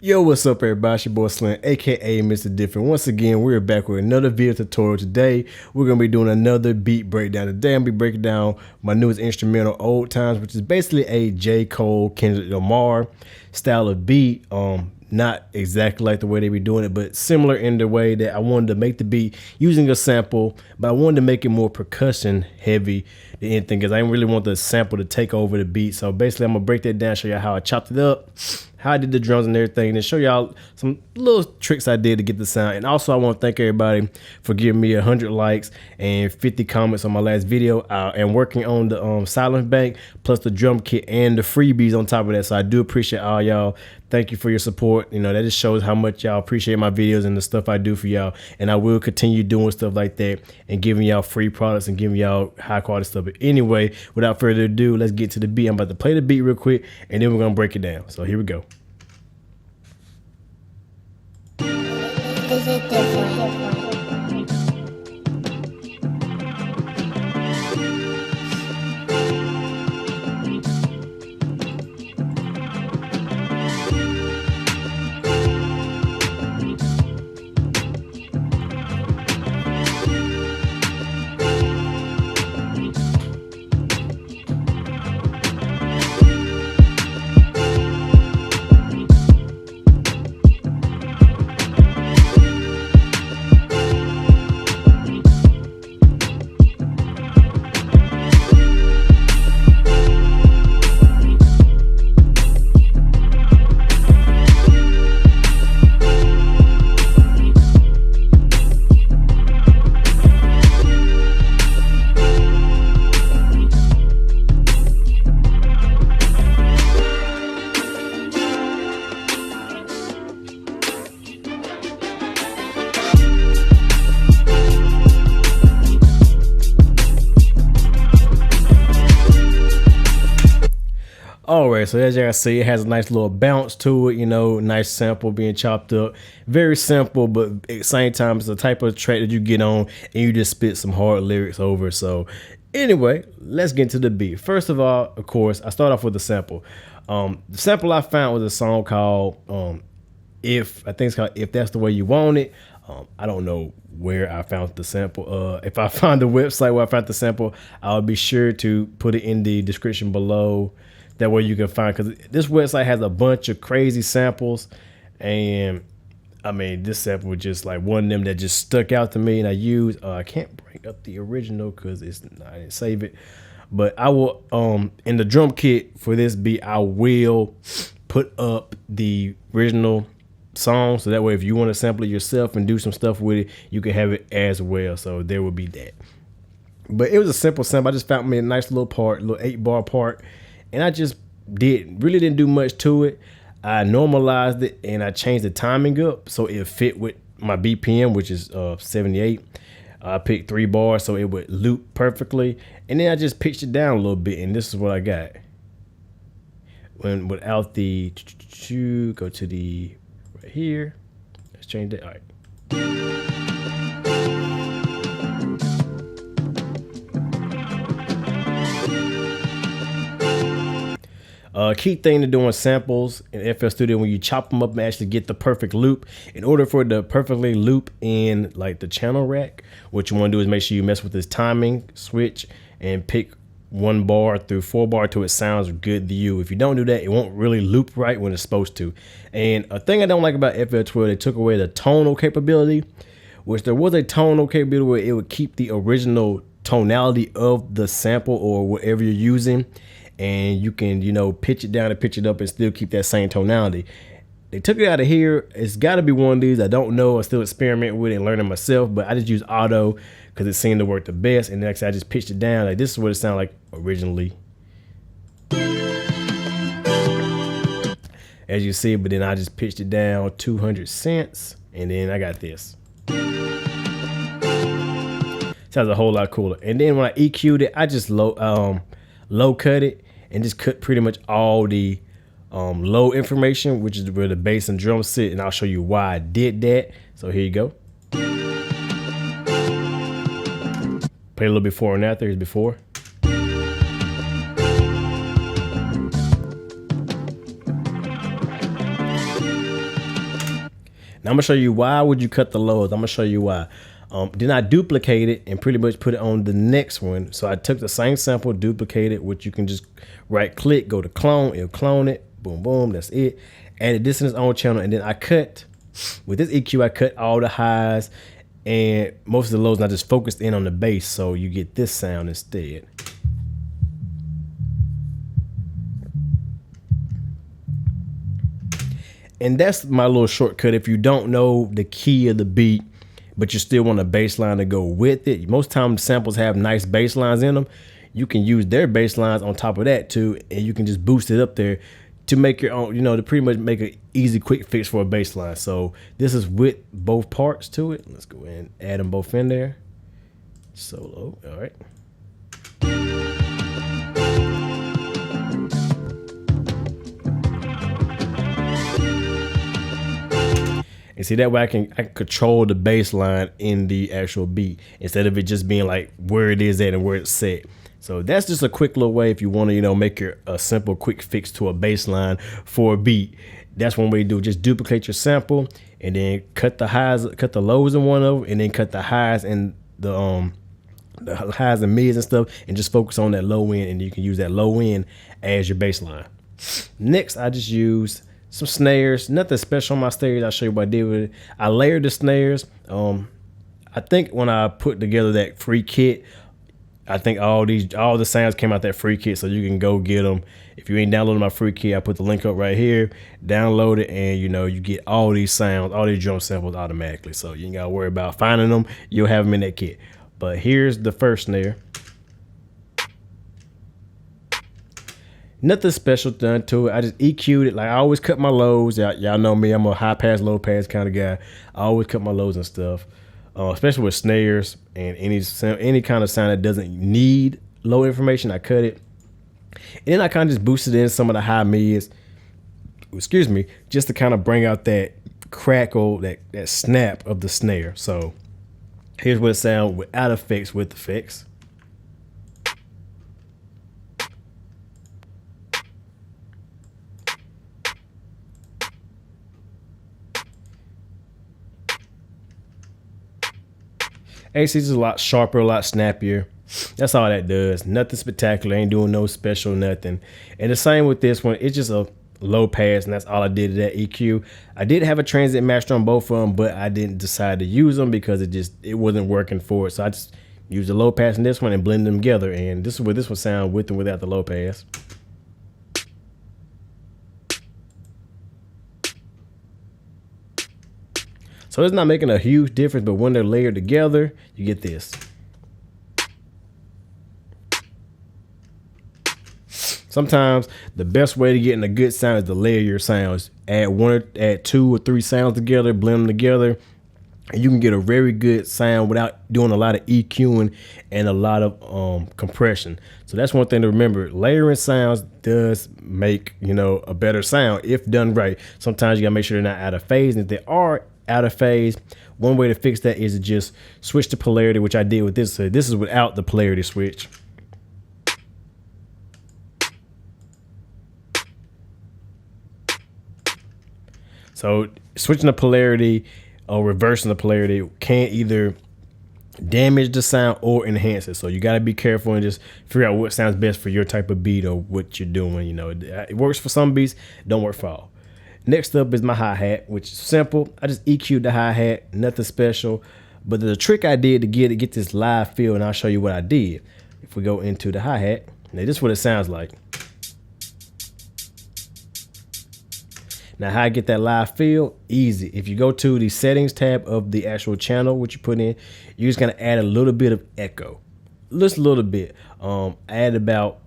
Yo, what's up everybody? It's your boy Slim, aka Mr. Different. Once again, we're back with another video tutorial. Today, we're going to be doing another beat breakdown. Today, I'm going to be breaking down my newest instrumental, Old Times, which is basically a J. Cole, Kendrick Lamar style of beat. Not exactly like the way they be doing it, but similar in the way that I wanted to make the beat using a sample, but I wanted to make it more percussion heavy than anything because I didn't really want the sample to take over the beat. So basically, I'm going to break that down, show you how I chopped it up, how I did the drums and everything, and show y'all some little tricks I did to get the sound. And also, I want to thank everybody for giving me 100 likes and 50 comments on my last video. And working on the silent bank, plus the drum kit and the freebies on top of that. So I do appreciate all y'all. Thank you for your support. You know, that just shows how much y'all appreciate my videos and the stuff I do for y'all. And I will continue doing stuff like that and giving y'all free products and giving y'all high quality stuff. But anyway, without further ado, let's get to the beat. I'm about to play the beat real quick and then we're going to break it down. So here we go. Is it different? All right, so as y'all see, it has a nice little bounce to it, you know, nice sample being chopped up. Very simple, but at the same time, it's the type of track that you get on and you just spit some hard lyrics over. So anyway, let's get into the beat. First of all, of course, I start off with the sample. The sample I found was a song called If That's the Way You Want It. I don't know where I found the sample. If I find the website where I found the sample, I'll be sure to put it in the description below. That way you can find, because this website has a bunch of crazy samples, and I mean this sample was just like one of them that just stuck out to me, and I used. I can't bring up the original because I didn't save it, but I will in the drum kit for this beat I will put up the original song, so that way if you want to sample it yourself and do some stuff with it, you can have it as well. So there will be that. But it was a simple sample. I just found me a nice little part, little 8-bar part. And I just really didn't do much to it. I normalized it and I changed the timing up so it fit with my BPM, which is 78. I picked 3 bars so it would loop perfectly. And then I just pitched it down a little bit, and this is what I got. Without the go to the right here. Let's change that. All right. Key thing to doing samples in FL Studio, when you chop them up and actually get the perfect loop, in order for it to perfectly loop in like the channel rack, what you want to do is make sure you mess with this timing switch and pick 1 bar through 4 bar till it sounds good to you. If you don't do that, it won't really loop right when it's supposed to. And a thing I don't like about FL12, they took away the tonal capability, which there was a tonal capability where it would keep the original tonality of the sample or whatever you're using, and you can, you know, pitch it down and pitch it up and still keep that same tonality. They took it out of here. It's got to be one of these. I don't know. I still experiment with it and learning myself, but I just use auto because it seemed to work the best. And next I just pitched it down. Like, this is what it sounded like originally, as you see. But then I just pitched it down 200 cents, and then I got this. Sounds a whole lot cooler. And then when I EQ'd it, I just low cut it and just cut pretty much all the low information, which is where the bass and drums sit, and I'll show you why I did that. So here you go. Play a little before and after. Here's before. gonna show you why would you cut the lows. I'm gonna show you why. Then I duplicate it and pretty much put it on the next one. So I took the same sample, duplicated, which you can just right click, go to clone, it'll clone it, boom, boom, that's it. Added this in its own channel, and then I cut, with this EQ, I cut all the highs and most of the lows, and I just focused in on the bass, so you get this sound instead. And that's my little shortcut if you don't know the key of the beat, but you still want a bass line to go with it. Most times samples have nice bass lines in them. You can use their bass lines on top of that too, and you can just boost it up there to make your own, to pretty much make an easy quick fix for a bass line. So this is with both parts to it. Let's go ahead and add them both in there. Solo, all right. And see, that way I can control the bass line in the actual beat instead of it just being like where it is at and where it's set. So that's just a quick little way if you want to, make a simple quick fix to a bass line for a beat. That's one way to do it. Just duplicate your sample and then cut the highs, cut the lows in one of them, and then cut the highs and the highs and mids and stuff, and just focus on that low end, and you can use that low end as your bass line. Next, I just use some snares. Nothing special on my snares. I'll show you what I did with it. I layered the snares. I think when I put together that free kit, I think all the sounds came out that free kit, so you can go get them. If you ain't downloading my free kit, I put the link up right here. Download it, and you get all these sounds, all these drum samples automatically. So you ain't gotta worry about finding them. You'll have them in that kit. But here's the first snare. Nothing special done to it. I just EQ'd it. Like I always cut my lows. Y'all know me. I'm a high pass, low pass kind of guy. I always cut my lows and stuff. Especially with snares and any kind of sound that doesn't need low information, I cut it. And then I kind of just boosted in some of the high mids, excuse me, just to kind of bring out that crackle, that snap of the snare. So here's what it sounds without effects, with effects. AC is a lot sharper, a lot snappier. That's all that does. Nothing spectacular. Ain't doing no special nothing. And the same with this one. It's just a low pass, and that's all I did to that EQ. I did have a transit master on both of them, but I didn't decide to use them because it wasn't working for it. So I just used the low pass in this one and blend them together. And this is what this one sound with and without the low pass. So it's not making a huge difference, but when they're layered together, you get this. Sometimes the best way to get in a good sound is to layer your sounds. Add 2 or 3 sounds together, blend them together, and you can get a very good sound without doing a lot of EQing and a lot of compression. So that's one thing to remember. Layering sounds does make, a better sound if done right. Sometimes you gotta make sure they're not out of phase, and if they are out of phase, one way to fix that is to just switch the polarity, which I did with this. So this is without the polarity switch. So switching the polarity or reversing the polarity can either damage the sound or enhance it. So you got to be careful and just figure out what sounds best for your type of beat or what you're doing. It works for some beats, don't work for all. Next up is my hi-hat, which is simple. I just EQ'd the hi-hat, nothing special. But there's a trick I did to get this live feel, and I'll show you what I did. If we go into the hi-hat, now this is what it sounds like. Now how I get that live feel? Easy. If you go to the settings tab of the actual channel, what you put in, you're just gonna add a little bit of echo. Just a little bit. Add about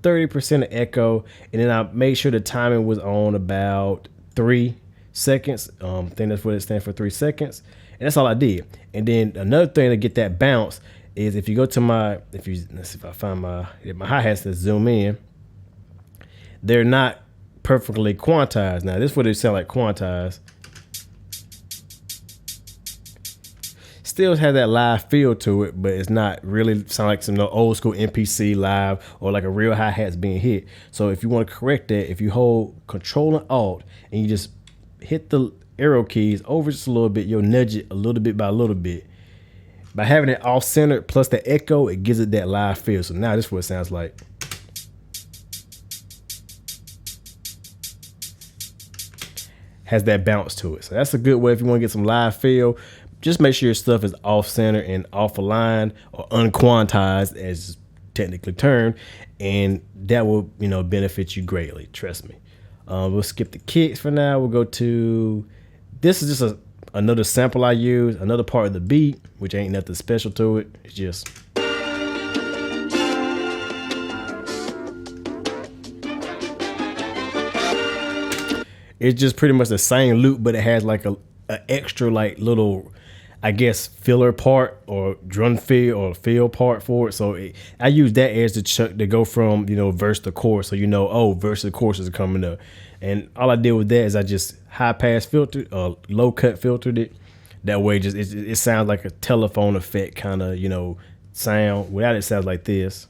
30% of echo, and then I made sure the timing was on about 3 seconds. I think that's what it stands for, 3 seconds. And that's all I did. And then another thing to get that bounce is if you go to let's see if I find my hi-hats that zoom in, they're not perfectly quantized. Now this is what they sound like quantized. Still has that live feel to it, but it's not really sound like some old school MPC live or like a real hi-hat's being hit. So if you want to correct that, if you hold Control and Alt and you just hit the arrow keys over just a little bit, you'll nudge it a little bit by a little bit. By having it off-centered plus the echo, it gives it that live feel. So now this is what it sounds like. Has that bounce to it. So that's a good way if you want to get some live feel. Just make sure your stuff is off-center and off-aligned or unquantized, as it's technically termed, and that will, you know, benefit you greatly. Trust me. We'll skip the kicks for now. We'll go to, this is just another sample I use, another part of the beat, which ain't nothing special to it. It's just. It's just pretty much the same loop, but it has like a extra like little, I guess, filler part or drum fill or fill part for it. So I use that as the chuck to go from, you know, verse to chorus. So, you know, oh, verse to chorus is coming up. And all I did with that is I just high pass filtered, low cut filtered it. That way just it sounds like a telephone effect kind of, you know, sound. Without it sounds like this.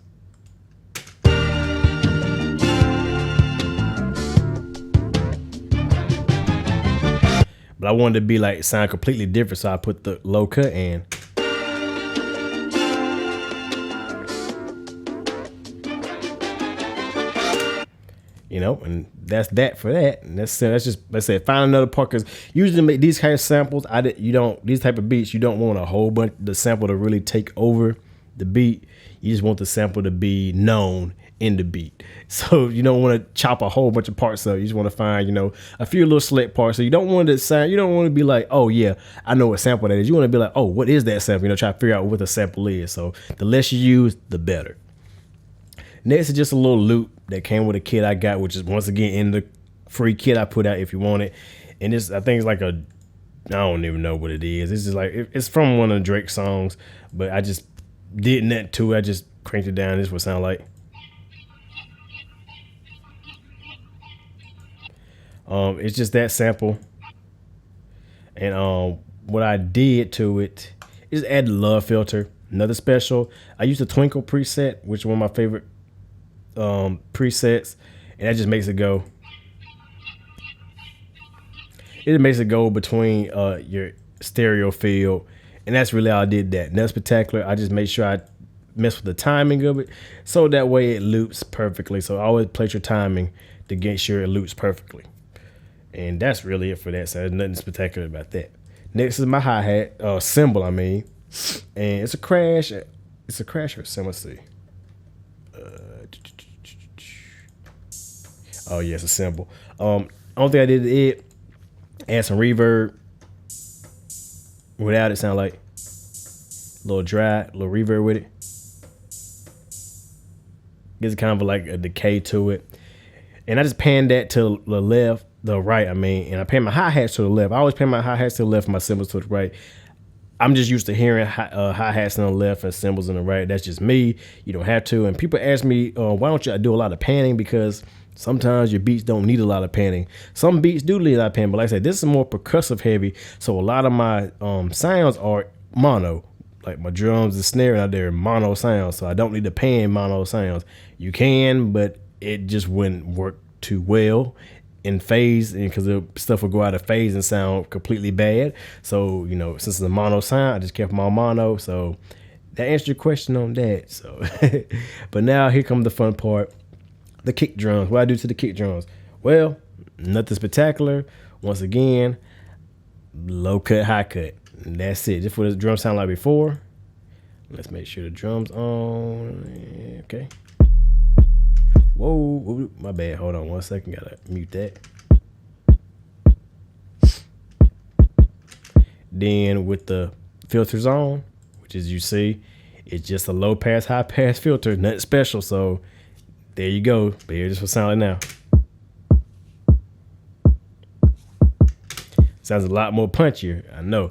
But I wanted to be like sound completely different, so I put the low cut in. You know, and that's that for that. And that's just, let's say, find another part, because usually make these kind of samples, these type of beats, you don't want a whole bunch the sample to really take over the beat. You just want the sample to be known in the beat. So you don't want to chop a whole bunch of parts up. You just want to find, you know, a few little select parts. So you don't want to sound, you don't want to be like, oh yeah, I know what sample that is. You want to be like, oh, what is that sample? You know, try to figure out what the sample is. So the less you use, the better. Next is just a little loop that came with a kit I got, which is once again in the free kit I put out if you want it. And this, I think it's like I don't even know what it is. It's just like, it's from one of the Drake songs, but I just did that too. I just cranked it down. This is what it sound like. It's just that sample. And what I did to it is add the love filter, another special. I used the Twinkle preset, which is one of my favorite presets, and that just makes it go. It makes it go between your stereo field, and that's really how I did that. Nothing spectacular. I just made sure I mess with the timing of it, so that way it loops perfectly. So always play your timing to get sure it loops perfectly. And that's really it for that. So there's nothing spectacular about that. Next is my hi-hat, cymbal, I mean. And it's a crash. It's a crash or a cymbal. Let's see. Oh, yeah, it's a cymbal. Only thing I did is add some reverb. Without it, sound like a little dry, a little reverb with it. Gives kind of like a decay to it. And I just pan that to the left. The right, I mean, and I pan my hi-hats to the left. I always pan my hi-hats to the left, my cymbals to the right. I'm just used to hearing hi-hats on the left and cymbals on the right. That's just me. You don't have to. And people ask me, why don't you do a lot of panning? Because sometimes your beats don't need a lot of panning. Some beats do need a lot of panning, but like I said, this is more percussive heavy. So a lot of my sounds are mono. Like my drums and snare out there, mono sounds. So I don't need to pan mono sounds. You can, but it just wouldn't work too well in phase, and because the stuff will go out of phase and sound completely bad. So, you know, since it's a mono sound, I just kept them all mono. So that answered your question on that. So, but now here comes the fun part, the kick drums. What I do to the kick drums? Well, nothing spectacular. Once again, low cut, high cut. And that's it. Just what the drum sound like before. Let's make sure the drum's on. Okay. Whoa, my bad. Hold on 1 second. Gotta mute that. Then with the filters on, which as you see, it's just a low pass, high pass filter, nothing special. So there you go. But here's what it sounds like now. Sounds a lot more punchier, I know.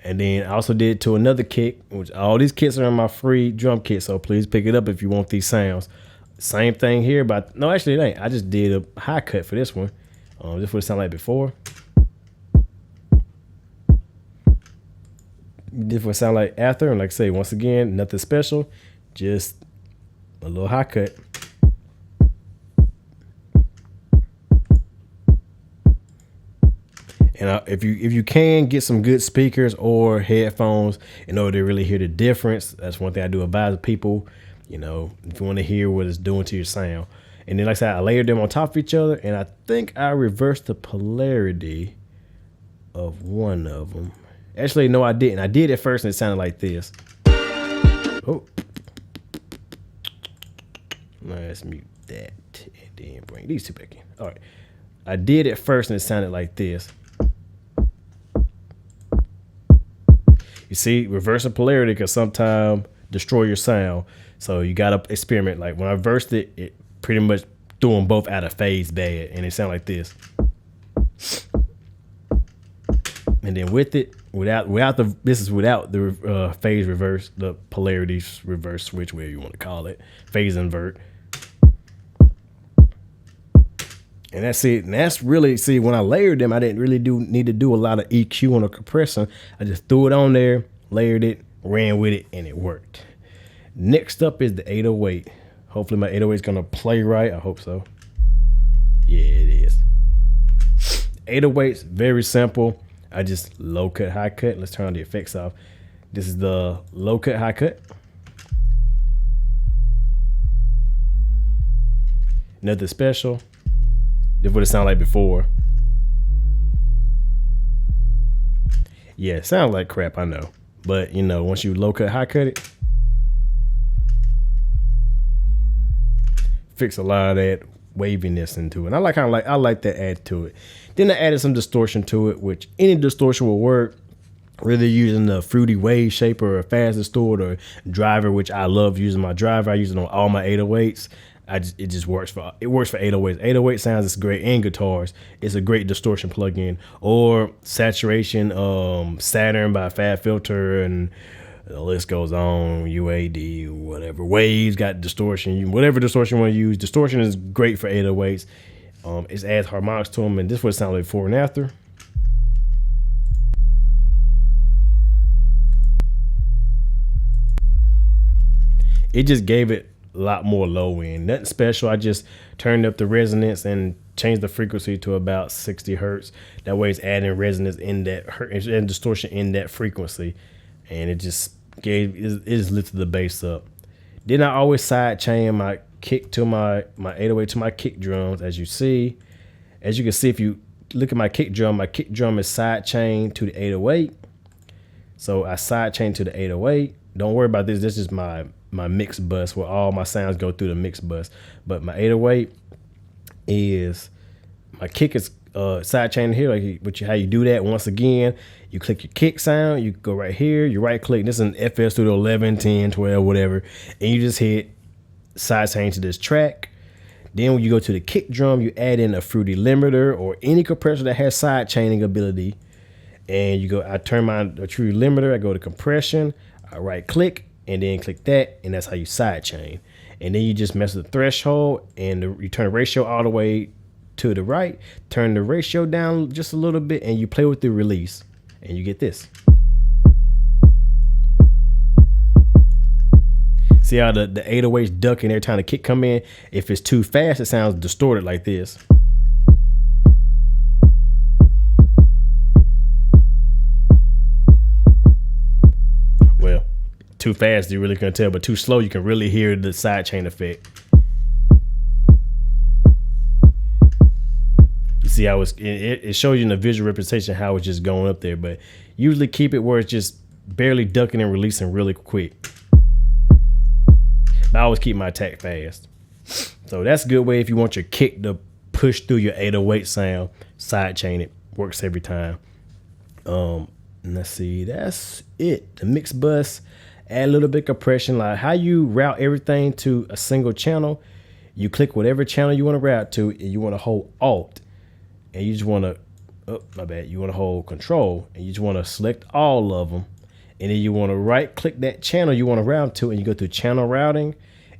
And then I also did to another kick, which all these kits are in my free drum kit. So please pick it up if you want these sounds. Same thing here, but no, actually it ain't. I just did a high cut for this one. This would sound like before. This would sound like after, and like I say, once again, nothing special, just a little high cut. And if you can get some good speakers or headphones in order to really hear the difference, that's one thing I do advise people. You know, if you want to hear what it's doing to your sound. And then, like I said, I layered them on top of each other, and I think I reversed the polarity of one of them. Actually, no, I didn't. I did it first, and it sounded like this. Oh, let's mute that, and then bring these two back in. All right, I did it first, and it sounded like this. You see, reversing polarity can sometimes destroy your sound. So you gotta experiment. Like when I reversed it, it pretty much threw them both out of phase bad, and it sounded like this. And then with it, without the phase reverse, the polarity reverse switch, whatever you want to call it, phase invert. And that's it. And that's really, see, when I layered them, I didn't really need to do a lot of EQ on a compressor. I just threw it on there, layered it, ran with it, and it worked. Next up is the 808. Hopefully my 808 is gonna play right. I hope so. Yeah, it is. 808's very simple. I just low cut, high cut. Let's turn the effects off. This is the low cut, high cut. Nothing special. This is what it sounded like before. Yeah, it sounds like crap, I know. But you know, once you low cut, high cut it, fix a lot of that waviness into it. And I like that add to it. Then I added some distortion to it, which any distortion will work. Whether using the fruity wave shaper or fast distort or driver, which I love using my driver. I use it on all my 808s. It just works for 808s. 808 sounds is great, and guitars. It's a great distortion plugin. Or saturation, Saturn by Fab Filter, and the list goes on. UAD, whatever. Waves got distortion. Whatever distortion you want to use. Distortion is great for 808s. It adds harmonics to them, and this is what it sounds like before and after. It just gave it a lot more low end. Nothing special. I just turned up the resonance and changed the frequency to about 60 hertz. That way it's adding resonance in that and distortion in that frequency. And it just lifted the bass up. Then I always side chain my kick to my 808 to my kick drums. As you can see, if you look at my kick drum is side chained to the 808. So I side chain to the 808. Don't worry about this. This is my mix bus where all my sounds go through the mix bus. But my 808 is, my kick is side chain here. How you do that, once again, you click your kick sound, you go right here, you right click. This is an FL Studio 11, 10, 12, whatever. And you just hit side chain to this track. Then when you go to the kick drum, you add in a fruity limiter or any compressor that has side chaining ability. And I turn my fruity limiter, I go to compression, I right click, and then click that, and that's how you side chain. And then you just mess with the threshold, and you turn the ratio all the way to the right, turn the ratio down just a little bit, and you play with the release, and you get this. See how the 808's ducking every time the kick come in? If it's too fast, it sounds distorted like this. Well, too fast you really can't tell, but too slow you can really hear the side chain effect. You see how it shows you in the visual representation how it's just going up there, but usually keep it where it's just barely ducking and releasing really quick. I always keep my attack fast. So that's a good way if you want your kick to push through your 808 sound, side chain it. Works every time. Let's see, that's it. The mix bus, add a little bit of compression, like how you route everything to a single channel. You click whatever channel you want to route to, and you want to hold Alt, and you just want to, you want to hold Control, and you just want to select all of them, and then you want to right click that channel you want to route to, and you go to channel routing,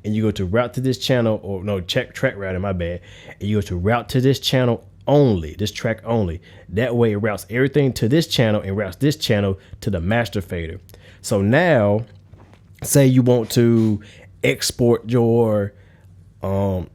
and you go to route to this channel, or no, track routing, my bad, and you go to route to this channel only, this track only. That way it routes everything to this channel and routes this channel to the master fader. So now, say you want to export your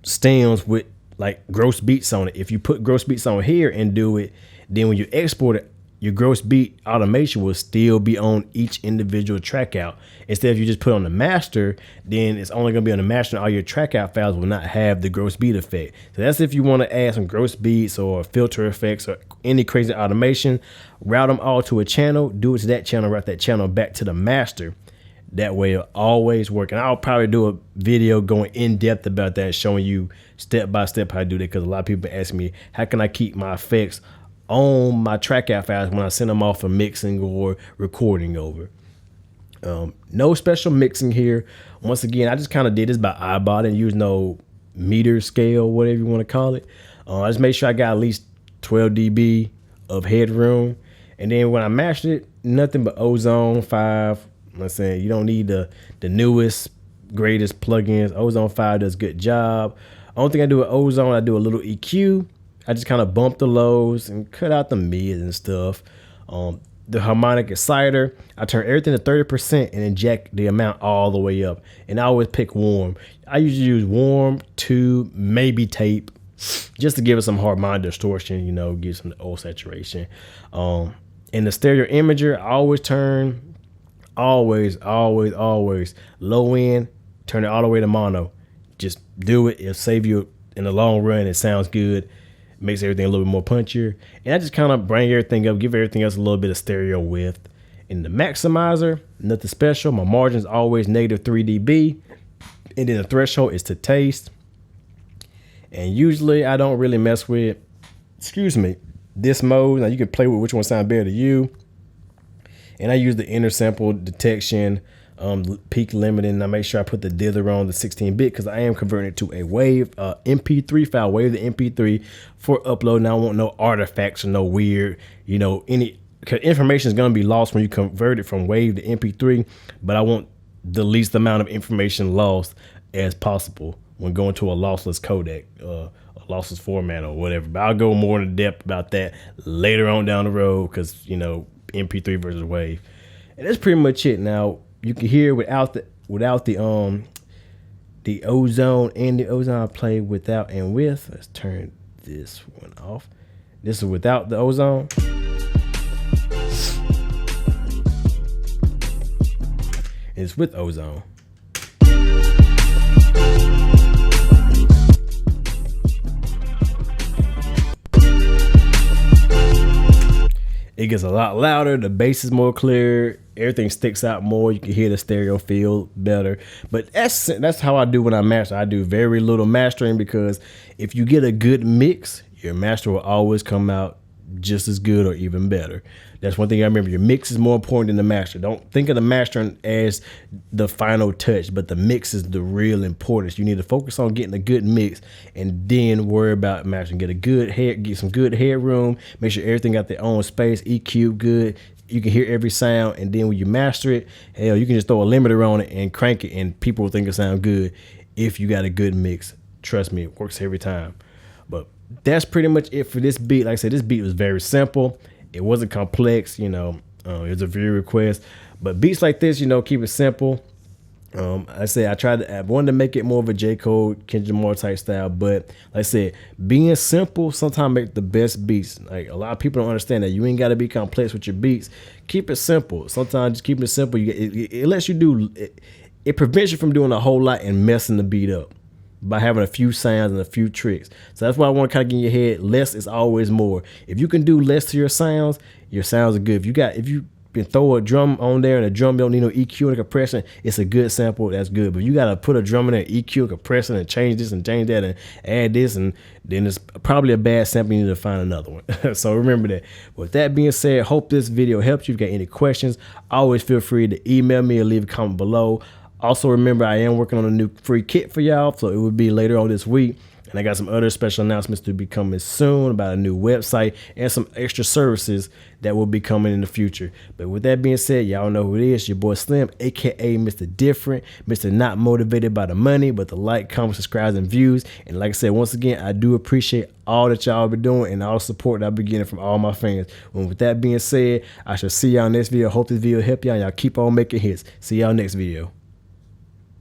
stems with like gross beats on it. If you put gross beats on here and do it, Then when you export it, your gross beat automation will still be on each individual track out. Instead of you just put on the master, then it's only gonna be on the master and all your track out files will not have the gross beat effect. So that's if you want to add some gross beats or filter effects or any crazy automation, route them all to a channel, do it to that channel, route that channel back to the master. That way it'll always work. And I'll probably do a video going in depth about that, showing you step by step how to do that, because a lot of people ask me, how can I keep my effects on my track out files when I send them off for mixing or recording over. No special mixing here. Once again, I just kind of did this by eyeball and use no meter scale, whatever you want to call it. I just made sure I got at least 12 dB of headroom. And then when I mastered it, nothing but Ozone 5. I'm saying you don't need the newest, greatest plugins. Ozone 5 does a good job. Only thing I do with Ozone, I do a little EQ. I just kind of bump the lows and cut out the mids and stuff. The harmonic exciter, I turn everything to 30% and inject the amount all the way up. And I always pick warm. I usually use warm, tube, maybe tape, just to give it some harmonic distortion, you know, give some old saturation. In the stereo imager, I always turn, always low end, turn it all the way to mono. Just do it. It'll save you in the long run. It sounds good. Makes everything a little bit more punchier. And I just kind of bring everything up, give everything else a little bit of stereo width. In the maximizer, nothing special. My margin is always negative 3 dB. And then the threshold is to taste. And usually I don't really mess with, this mode. Now you can play with which one sounds better to you. And I use the inner sample detection, peak limiting. I make sure I put the dither on the 16-bit because I am converting it to a wave MP3 file, wave the MP3 for upload. Now I want no artifacts or no weird, you know, cause information is going to be lost when you convert it from wave to MP3, but I want the least amount of information lost as possible when going to a lossless codec, a lossless format or whatever. But I'll go more into depth about that later on down the road because, you know, MP3 versus wave. And that's pretty much it. Now you can hear without the ozone and the ozone. I play without and with. Let's turn this one off. This is without the ozone. It's with ozone. It gets a lot louder. The bass is more clear. Everything sticks out more. You can hear the stereo feel better. But that's how I do when I master. I do very little mastering because if you get a good mix, your master will always come out just as good or even better. That's one thing I remember. Your mix is more important than the master. Don't think of the mastering as the final touch, but the mix is the real importance. You need to focus on getting a good mix and then worry about mastering. Get some good headroom. Make sure everything got their own space. EQ good. You can hear every sound, and then when you master it, hell, you can just throw a limiter on it and crank it, and people will think it sounds good if you got a good mix. Trust me, it works every time. But that's pretty much it for this beat. Like I said, this beat was very simple. It wasn't complex, you know. It was a view request. But beats like this, you know, keep it simple. I wanted to make it more of a J. Cole, Kendrick Lamar type style, but like I said, being simple sometimes make the best beats. Like a lot of people don't understand that you ain't got to be complex with your beats. Keep it simple. Sometimes just keeping it simple, it lets you do. It prevents you from doing a whole lot and messing the beat up by having a few sounds and a few tricks. So that's why I want to kind of get in your head. Less is always more. If you can do less to your sounds are good. If you can throw a drum on there and a drum don't need no EQ and compression, it's a good sample. That's good. But you got to put a drum in there, EQ, compression, and change this and change that and add this, and then it's probably a bad sample. You need to find another one. So remember that. With that being said, hope this video helped you. If you got any questions, always feel free to email me or leave a comment below. Also remember, I am working on a new free kit for y'all, so it will be later on this week. And I got some other special announcements to be coming soon about a new website and some extra services that will be coming in the future. But with that being said, y'all know who it is. Your boy Slim, aka Mr. Different, Mr. Not Motivated by the Money, but the like, comment, subscribe, and views. And like I said, once again, I do appreciate all that y'all been doing and all the support that I've been getting from all my fans. And with that being said, I shall see y'all next video. Hope this video help y'all. Y'all keep on making hits. See y'all next video.